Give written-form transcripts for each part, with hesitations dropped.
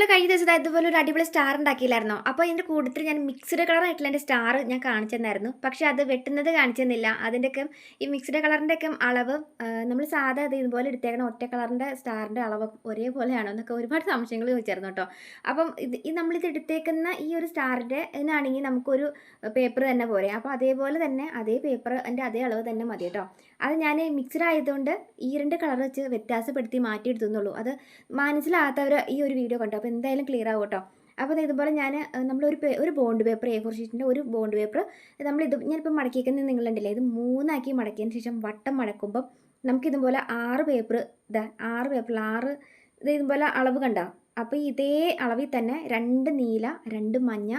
കഴിഞ്ഞ ദിവസം ഇതുപോലെ ഒരു അടിപൊളി സ്റ്റാർ ഉണ്ടാക്കിയില്ലായിരുന്നോ? അപ്പോൾ ഇതിൻ്റെ കൂട്ടത്തിൽ ഞാൻ മിക്സ്ഡ് കളർ ആയിട്ടുള്ള എൻ്റെ സ്റ്റാർ ഞാൻ കാണിച്ചു തന്നായിരുന്നു. പക്ഷേ അത് വെട്ടുന്നത് കാണിച്ചു തന്നില്ല. അതിൻ്റെയൊക്കെ ഈ മിക്സ്ഡ് കളറിൻ്റെയൊക്കെ അളവ് നമ്മൾ സാധാ ഇതുപോലെ എടുത്തേക്കണ ഒറ്റ കളറിൻ്റെ സ്റ്റാറിൻ്റെ അളവ് ഒരേപോലെയാണോ എന്നൊക്കെ ഒരുപാട് സംശയങ്ങൾ ചോദിച്ചായിരുന്നു കേട്ടോ. അപ്പം നമ്മളിത് എടുത്തേക്കുന്ന ഈ ഒരു സ്റ്റാറിൻ്റെ എന്നാണെങ്കിൽ നമുക്കൊരു പേപ്പർ തന്നെ പോരെ. അപ്പോൾ അതേപോലെ തന്നെ അതേ പേപ്പർ എൻ്റെ അതേ അളവ് തന്നെ മതി കേട്ടോ. അത് ഞാൻ മിക്സ്ഡ് ആയതുകൊണ്ട് ഈ രണ്ട് കളർ വെച്ച് വ്യത്യാസപ്പെടുത്തി മാറ്റിയെടുത്തുന്നുള്ളൂ. അത് മനസ്സിലാകാത്തവർ ഈ ഒരു വീഡിയോ കണ്ടു. അപ്പോൾ എന്തായാലും ക്ലിയർ ആവും കേട്ടോ. അപ്പോൾ ഇതുപോലെ ഞാൻ ഒരു ബോണ്ട് പേപ്പർ A4 ഷീറ്റിൻ്റെ ഒരു ബോണ്ട് പേപ്പർ ഞാനിപ്പോൾ മടക്കിയിരിക്കുന്നത് നിങ്ങളുണ്ടല്ലേ, ഇത് 3 മടക്കിയതിന് ശേഷം വട്ടം മടക്കുമ്പം നമുക്കിതുപോലെ 6 പേപ്പർ 6 പേപ്പറിൽ 6 ഇതുപോലെ അളവ് കണ്ടോ. അപ്പോൾ ഇതേ അളവിൽ തന്നെ 2 നീല 2 മഞ്ഞ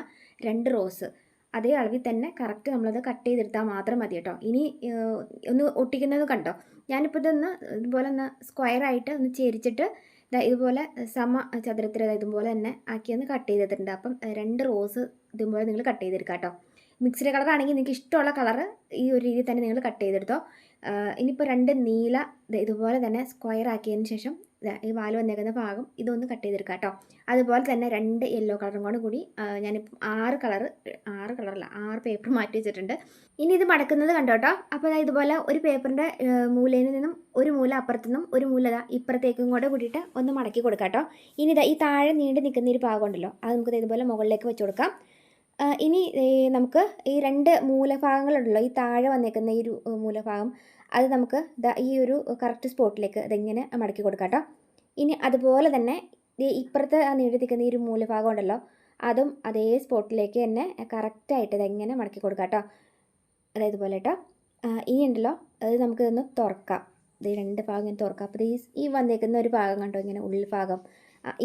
2 റോസ് അതേ അളവിൽ തന്നെ കറക്റ്റ് നമ്മളത് കട്ട് ചെയ്തെടുത്താൽ മാത്രം മതി കേട്ടോ. ഇനി ഒന്ന് ഒട്ടിക്കുന്നത് കണ്ടോ. ഞാനിപ്പോൾ ഇതുപോലെ ഒന്ന് സ്ക്വയറായിട്ട് ഒന്ന് ചെരിച്ചിട്ട് ഇതുപോലെ ചതുരത്തിൽ ഇതുപോലെ തന്നെ ആക്കിയൊന്ന് കട്ട് ചെയ്തിട്ടുണ്ട്. അപ്പം 2 റോസ് ഇതുപോലെ നിങ്ങൾ കട്ട് ചെയ്തെടുക്കുക കേട്ടോ. മിക്സ്ഡ് കളറാണെങ്കിൽ നിങ്ങൾക്ക് ഇഷ്ടമുള്ള കളറ് ഈ ഒരു രീതിയിൽ തന്നെ നിങ്ങൾ കട്ട് ചെയ്തെടുത്തോ. ഇനിയിപ്പോൾ 2 നീല ഇതുപോലെ തന്നെ സ്ക്വയർ ആക്കിയതിന് ശേഷം ഈ വാല് വന്നേക്കുന്ന ഭാഗം ഇതൊന്ന് കട്ട് ചെയ്തെടുക്കുക കേട്ടോ. അതുപോലെ തന്നെ 2 യെല്ലോ കളറും കൂടി ഞാനിപ്പം 6 പേപ്പർ മാറ്റി വെച്ചിട്ടുണ്ട്. ഇനി ഇത് മടക്കുന്നത് കണ്ടോട്ടോ. അപ്പോൾ ഇതുപോലെ ഒരു പേപ്പറിൻ്റെ മൂലയിൽ നിന്നും ഒരു മൂല അപ്പുറത്തു നിന്നും ഒരു മൂല ഇപ്പുറത്തേക്കും കൂടെ കൂടിയിട്ട് ഒന്ന് മടക്കി കൊടുക്കാം കേട്ടോ. ഇനി ഈ താഴെ നീണ്ടു നിൽക്കുന്ന ഒരു ഭാഗം ഉണ്ടല്ലോ, അത് നമുക്ക് ഇതുപോലെ മുകളിലേക്ക് വെച്ച് കൊടുക്കാം. ഇനി നമുക്ക് ഈ 2 മൂലഭാഗങ്ങളുണ്ടല്ലോ, ഈ താഴെ വന്നേക്കുന്ന ഈ ഒരു മൂലഭാഗം അത് നമുക്ക് ഈ ഒരു കറക്റ്റ് സ്പോട്ടിലേക്ക് ഇതെങ്ങനെ മടക്കി കൊടുക്കാം കേട്ടോ. ഇനി അതുപോലെ തന്നെ ഇപ്പുറത്ത് നീണ്ടു നിൽക്കുന്ന ഈ ഒരു മൂലഭാഗം ഉണ്ടല്ലോ, അതും അതേ സ്പോട്ടിലേക്ക് തന്നെ കറക്റ്റായിട്ട് ഇതെങ്ങനെ മടക്കി കൊടുക്കാം കേട്ടോ. അതായത് ഇതുപോലെ കേട്ടോ. ഇനി ഉണ്ടല്ലോ, അത് നമുക്കിതൊന്ന് തുറക്കാം. ഇത് 2 ഭാഗം ഇങ്ങനെ തുറക്കാം. അപ്പോൾ ഈ വന്നേക്കുന്ന ഒരു ഭാഗം കണ്ടോ, ഇങ്ങനെ ഉള്ളിൽ ഭാഗം,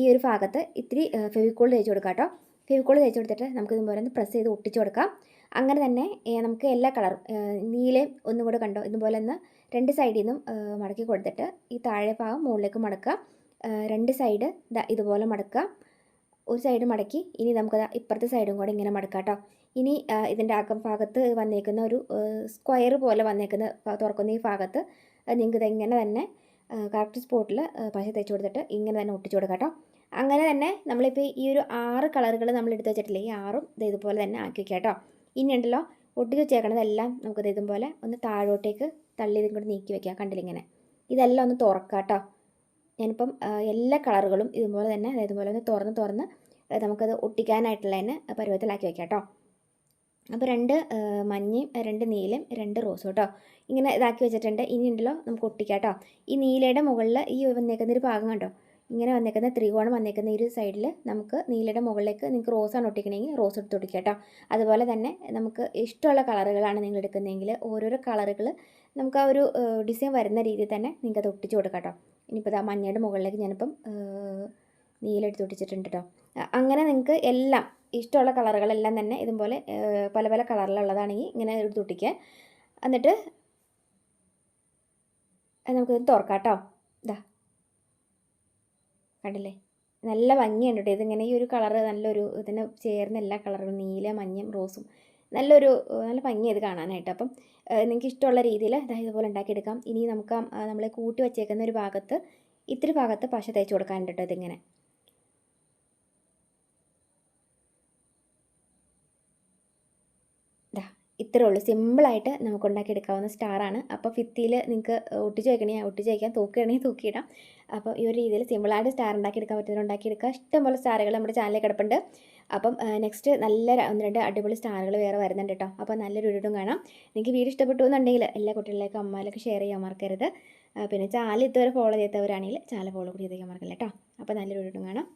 ഈ ഒരു ഭാഗത്ത് ഇത്തിരി ഫെവിക്കോൾ തേച്ച് കൊടുക്കാം കേട്ടോ. ഫെവിക്കോൾ തേച്ച് കൊടുത്തിട്ട് നമുക്ക് ഇതുപോലെ ഒന്ന് പ്രസ് ചെയ്ത് ഒട്ടിച്ച് കൊടുക്കാം. അങ്ങനെ തന്നെ നമുക്ക് എല്ലാ കളറും നീലയും ഒന്നും കൂടെ കണ്ടോ, ഇതുപോലെ ഒന്ന് 2 സൈഡിൽ നിന്നും മടക്കി കൊടുത്തിട്ട് ഈ താഴെ ഭാഗം മുകളിലേക്ക് മടക്കുക. 2 സൈഡ് ഇതുപോലെ മടക്കുക. ഒരു സൈഡ് മടക്കി ഇനി നമുക്ക് ഇപ്പുറത്തെ സൈഡും കൂടെ ഇങ്ങനെ മടക്കാം കേട്ടോ. ഇനി ഇതിൻ്റെ അകം ഭാഗത്ത് വന്നേക്കുന്ന ഒരു സ്ക്വയർ പോലെ വന്നേക്കുന്ന തുറക്കുന്ന ഈ ഭാഗത്ത് നിങ്ങൾക്ക് ഇതെങ്ങനെ തന്നെ കറക്റ്റ് സ്പോട്ടിൽ പശ തേച്ച് കൊടുത്തിട്ട് ഇങ്ങനെ തന്നെ ഒട്ടിച്ച് കൊടുക്കാം കേട്ടോ. അങ്ങനെ തന്നെ നമ്മളിപ്പോൾ ഈ ഒരു 6 കളറുകൾ നമ്മൾ എടുത്ത് വെച്ചിട്ടില്ലേ, ഈ 6ഉം ഇതുപോലെ തന്നെ ആക്കി വയ്ക്കാം കേട്ടോ. ഇനി ഉണ്ടല്ലോ, ഒട്ടിച്ച് വെച്ചേക്കണതെല്ലാം നമുക്ക് ഇതുപോലെ ഒന്ന് താഴോട്ടേക്ക് തള്ളി ഇതും കൂടി നീക്കി വയ്ക്കാം. കണ്ടില്ലിങ്ങനെ ഇതെല്ലാം ഒന്ന് തുറക്കാം കേട്ടോ. ഞാനിപ്പം എല്ലാ കളറുകളും ഇതുപോലെ തന്നെ ഇതുപോലെ ഒന്ന് തുറന്ന് നമുക്കത് ഒട്ടിക്കാനായിട്ടുള്ളതിന് പരുവത്തിലാക്കി വയ്ക്കാം കേട്ടോ. അപ്പോൾ 2 മഞ്ഞയും 2 നീലയും 2 റോസും കേട്ടോ. ഇങ്ങനെ ഇതാക്കി വെച്ചിട്ടുണ്ട്. ഇനി ഉണ്ടല്ലോ നമുക്ക് ഒട്ടിക്കാം കേട്ടോ. ഈ നീലയുടെ മുകളിൽ ഈ വന്നേക്കുന്നൊരു ഭാഗം കണ്ടോ, ഇങ്ങനെ വന്നേക്കുന്ന ത്രികോണം വന്നേക്കുന്ന ഈ ഒരു സൈഡിൽ നമുക്ക് നീലയുടെ മുകളിലേക്ക് നിങ്ങൾക്ക് റോസാണ് ഒട്ടിക്കണമെങ്കിൽ റോസ് എടുത്ത് ഒട്ടിക്കാം കേട്ടോ. അതുപോലെ തന്നെ നമുക്ക് ഇഷ്ടമുള്ള കളറുകളാണ് നിങ്ങൾ എടുക്കുന്നതെങ്കിൽ ഓരോരോ കളറുകൾ നമുക്ക് ആ ഒരു ഡിസൈൻ വരുന്ന രീതിയിൽ തന്നെ നിങ്ങൾക്ക് അത് ഒട്ടിച്ച് കൊടുക്കാം കേട്ടോ. ഇനിയിപ്പോൾ മഞ്ഞയുടെ മുകളിലേക്ക് ഞാനിപ്പം നീല എടുത്ത് ഒട്ടിച്ചിട്ടുണ്ട് കേട്ടോ. അങ്ങനെ നിങ്ങൾക്ക് എല്ലാം ഇഷ്ടമുള്ള കളറുകളെല്ലാം തന്നെ ഇതുപോലെ പല പല കളറിലുള്ളതാണെങ്കിൽ ഇങ്ങനെ എടുത്ത് ഒട്ടിക്കുക. എന്നിട്ട് നമുക്കിത് തുറക്കാം കേട്ടോ. കണ്ടില്ലേ, നല്ല ഭംഗിയുണ്ട് കേട്ടോ. ഇതിങ്ങനെ ഈ ഒരു കളറ് നല്ലൊരു ഇതിന് ചേർന്ന എല്ലാ കളറുകളും നീല മഞ്ഞയും റോസും നല്ല ഭംഗിയത് കാണാനായിട്ട്. അപ്പം നിങ്ങൾക്ക് ഇഷ്ടമുള്ള രീതിയിൽ ഇതുപോലെ ഉണ്ടാക്കിയെടുക്കാം. ഇനി നമുക്ക് നമ്മൾ കൂട്ടി വച്ചേക്കുന്ന ഒരു ഭാഗത്ത് ഇത്തിരി ഭാഗത്ത് പശ തേച്ച് കൊടുക്കാനുണ്ട് കേട്ടോ. ഇതിങ്ങനെ ഇത്രേ ഉള്ളൂ. സിമ്പിളായിട്ട് നമുക്ക് ഉണ്ടാക്കിയെടുക്കാവുന്ന സ്റ്റാറാണ്. അപ്പോൾ ഭിത്തിയിൽ നിങ്ങൾക്ക് ഒട്ടിച്ച് വയ്ക്കാൻ തൂക്കുകയാണെങ്കിൽ തൂക്കിയിടാം. അപ്പോൾ ഈ ഒരു രീതിയിൽ സിമ്പിളായിട്ട് സ്റ്റാർ ഉണ്ടാക്കിയെടുക്കാൻ പറ്റുന്നത് ഉണ്ടാക്കിയെടുക്കുക. ഇഷ്ടംപോലെ സ്റ്റാറുകൾ നമ്മുടെ ചാനലിൽ കിടപ്പുണ്ട്. അപ്പം നെക്സ്റ്റ് നല്ല 1-2 അടിപൊളി സ്റ്റാറുകൾ വേറെ വരുന്നുണ്ട് കേട്ടോ. അപ്പോൾ നല്ലൊരു വീഡിയോ കാണാം. നിങ്ങൾക്ക് വീഡിയോ ഇഷ്ടപ്പെട്ടു എന്നുണ്ടെങ്കിൽ എല്ലാ കുട്ടികളിലേക്കും അമ്മയിലൊക്കെ ഷെയർ ചെയ്യാൻ മറക്കരുത്. പിന്നെ ചാനൽ ഇതുവരെ ഫോളോ ചെയ്യാത്തവരാണെങ്കിൽ ചാനൽ ഫോളോ കൂടി ചെയ്തേക്കാൻ മറക്കില്ല കേട്ടോ. അപ്പോൾ നല്ലൊരു വീഡിയോ കാണാം.